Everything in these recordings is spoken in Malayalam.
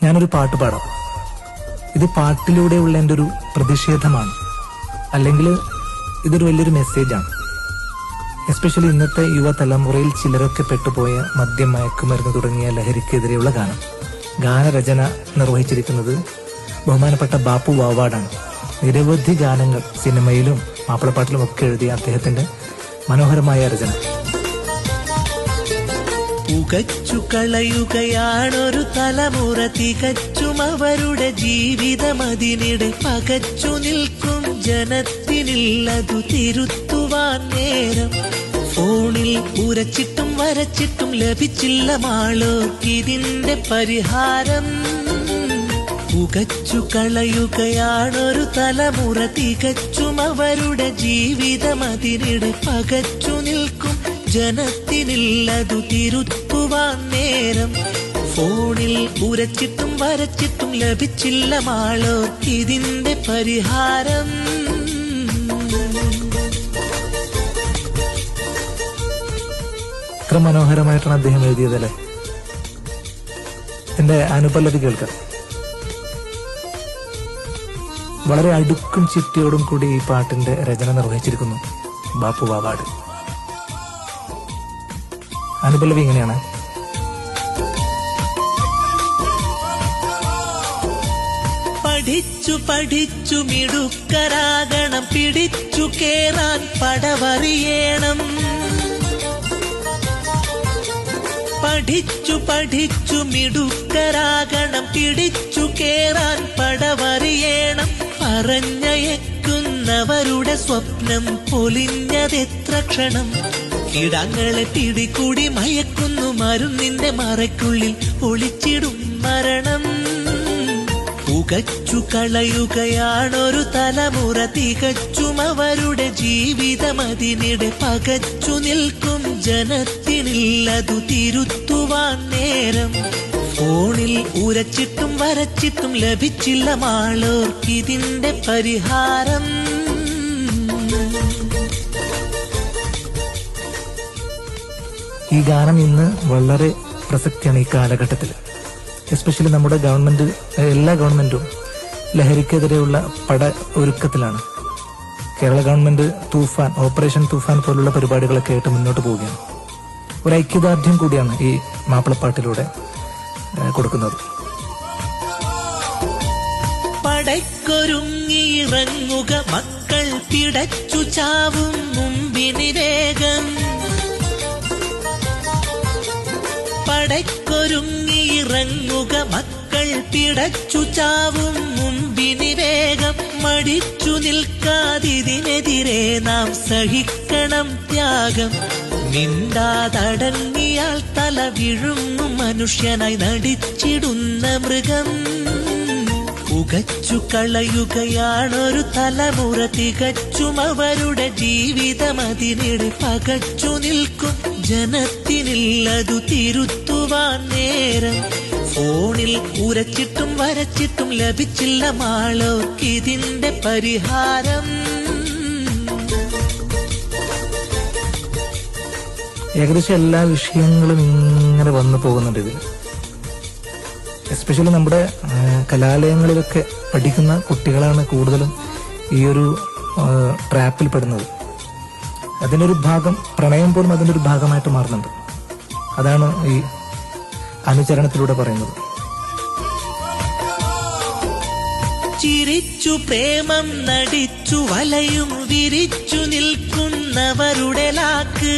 ഞാനൊരു പാട്ട് പാടാം. ഇത് പാട്ടിലൂടെയുള്ള എൻ്റെ ഒരു പ്രതിഷേധമാണ്, അല്ലെങ്കിൽ ഇതൊരു വലിയൊരു മെസ്സേജാണ്. എസ്പെഷ്യലി ഇന്നത്തെ യുവതലമുറയിൽ ചിലരൊക്കെ പെട്ടുപോയ മദ്യം, മയക്കുമരുന്ന് തുടങ്ങിയ ലഹരിക്കെതിരെയുള്ള ഗാനം. ഗാനരചന നിർവഹിച്ചിരിക്കുന്നത് ബഹുമാനപ്പെട്ട ബാപ്പു വാവാടാണ്. നിരവധി ഗാനങ്ങൾ സിനിമയിലും മാപ്പിളപ്പാട്ടിലും ഒക്കെ എഴുതിയ അദ്ദേഹത്തിന്റെ മനോഹരമായ രചന. പുകച്ചു കളയുകയാണൊരു തലമുറ, തികച്ചും അവരുടെ ജീവിതം അതിനിടെ പകച്ചു നിൽക്കും ജനത്തിനില്ലതു തിരുത്തുവാൻ നേരം. ഫോണിൽ ഉരച്ചിട്ടും വരച്ചിട്ടും ലഭിച്ചില്ല മാളോർക്കിതിന്റെ പരിഹാരം. പുകച്ചു കളയുകയാണൊരു തലമുറ, തികച്ചും അവരുടെ ജീവിതം അതിനിടെ പകച്ചു നിൽക്കും ജനത്തിനില്ലതു തിരുത്തുവാൻ നേരം. ഫോണിൽ ഉരച്ചിട്ടും വരച്ചിട്ടും ലഭിച്ചില്ല മാളോർക്കിതിന്റെ പരിഹാരം. എത്ര മനോഹരമായിട്ടാണ് അദ്ദേഹം എഴുതിയതല്ലേ. എന്റെ അനുപല്ലവി കേൾക്കാം. വളരെ അടുക്കും ചിട്ടയോടും കൂടി ഈ പാട്ടിന്റെ രചന നിർവഹിച്ചിരിക്കുന്നു ബാപ്പു വാവാട്. അനുപല്ലവി ഇങ്ങനെയാണ്: പഠിച്ചു പഠിച്ചു മിടുക്കരാകണം, പിടിച്ചു കേറാൻ പടവറിയണം. പഠിച്ചു പഠിച്ചു മിടുക്കരാകണം, പിടിച്ചു കേറാൻ പടവറിയണം. പറഞ്ഞയക്കുന്നവരുടെ സ്വപ്നം പൊലിഞ്ഞതെത്ര ക്ഷണം. കിടങ്ങളെ പിടികൂടി മയക്കുന്നു മരുന്നിന്റെ മറയ്ക്കുള്ളിൽ ഒളിച്ചിടും മരണം. പുകച്ചു കളയുകയാണൊരു തലമുറ, തികച്ചും അവരുടെ ജീവിതം അതിനിടെ പകച്ചു നിൽക്കും ജനത്തിനില്ലതു തിരുത്തുവാൻ നേരം. ഫോണിൽ ഉരച്ചിട്ടും വരച്ചിട്ടും ലഭിച്ചില്ല മാളോർക്കിതിന്റെ പരിഹാരം. ഈ ഗാനം ഇന്ന് വളരെ പ്രസക്തിയാണ് ഈ കാലഘട്ടത്തിൽ. എസ്പെഷ്യലി നമ്മുടെ ഗവൺമെന്റ്, എല്ലാ ഗവൺമെന്റും ലഹരിക്കെതിരെയുള്ള പട ഒരുക്കത്തിലാണ്. കേരള ഗവൺമെന്റ് തൂഫാൻ, ഓപ്പറേഷൻ തൂഫാൻ പോലുള്ള പരിപാടികളൊക്കെ ആയിട്ട് മുന്നോട്ട് പോവുകയാണ്. ഒരു ഐക്യദാർഢ്യം കൂടിയാണ് ഈ മാപ്പിളപ്പാട്ടിലൂടെ കൊടുക്കുന്നത്. പടയ്ക്കൊരുങ്ങിയിറങ്ങുക മക്കൾ, പിടച്ചു ചാവും മുമ്പിനി വേഗം. പടയ്ക്കൊരുങ്ങിയിറങ്ങുക മക്കൾ, പിടച്ചു ചാവും മുമ്പിനി വേഗം. മടിച്ചു നിൽക്കാതിതിനെതിരെ നാം സഹിക്കണം ത്യാഗം. മിണ്ടാതടങ്ങിയാൽ തല വിഴുങ്ങും മനുഷ്യനായി നടിച്ചിടുന്ന മൃഗം. പുകച്ചു കളയുകയാണൊരു തലമുറ, തികച്ചും അവരുടെ ജീവിതം അതിനിടെ പകച്ചു നിൽക്കും ജനത്തിനില്ലതു തിരുത്തുവാൻ നേരം. ഫോണിൽ ഉരച്ചിട്ടും വരച്ചിട്ടും ലഭിച്ചില്ല മാളോർക്കിതിന്റെ പരിഹാരം. ഏകദേശം എല്ലാ വിഷയങ്ങളും ഇങ്ങനെ വന്നു പോകുന്നുണ്ട് ഇതിൽ. എസ്പെഷ്യലി നമ്മുടെ കലാലയങ്ങളിലൊക്കെ പഠിക്കുന്ന കുട്ടികളാണ് കൂടുതലും ഈ ഒരു ട്രാപ്പിൽ പെടുന്നത്. അതിനൊരു ഭാഗം, പ്രണയം പോലും അതിൻ്റെ ഒരു ഭാഗമായിട്ട് മാറുന്നുണ്ട്. അതാണ് ഈ അനുചരണത്തിലൂടെ പറയുന്നത്. ചിരിച്ചു പ്രേമം നടിച്ചു വലയും വിരിച്ചു നിൽക്കുന്നവരുടെ ലാക്ക്.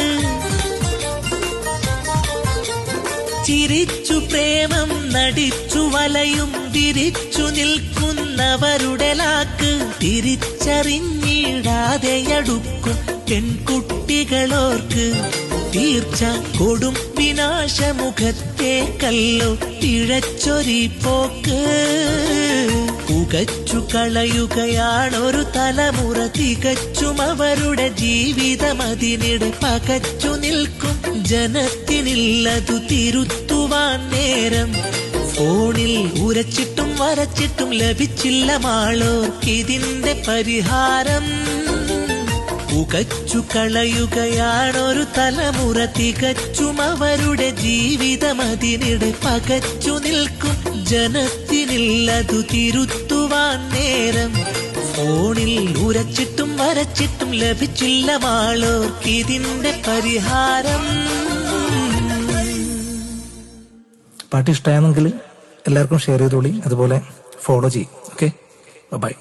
ചിരിച്ചു പ്രേമം നടിച്ചു വലയും വിരിച്ചു നിൽക്കുന്നവരുടെ ലാക്ക്. തിരിച്ചറിഞ്ഞിടാതെയടുക്കും പെൺകുട്ടികളോർക്ക് തീർച്ച കൊടും വിനാശമുഖത്തെ കല്ലോ പിഴച്ചൊരി പോക്ക്. പുകച്ചു കളയുകയാണൊരു തലമുറ, തികച്ചും അവരുടെ ജീവിതം അതിനിടെ പകച്ചു നിൽക്കും ജനത്തിനില്ലതു തിരുത്തുവാൻ നേരം. ഫോണിൽ ഉരച്ചിട്ടും വരച്ചിട്ടും ലഭിച്ചില്ല മാളോർക്കിതിന്റെ പരിഹാരം. പുകച്ചു കളയുകയാണൊരു തലമുറ തികച്ചും അവരുടെ ജീവിതം അതിനിടെ പകച്ചു നിൽക്കും ജനത്തിനില്ലതു തിരുത്തുവാൻ നേരം ഫോണിൽ ഉരച്ചിട്ടും വരച്ചിട്ടും ലഭിച്ചില്ല മാളോർക്കിതിന്റെ പരിഹാരം. പാട്ട് ഇഷ്ടമായെങ്കിൽ എല്ലാവർക്കും ഷെയർ ചെയ്തോളി, അതുപോലെ ഫോളോ ചെയ്യും. Okay, by.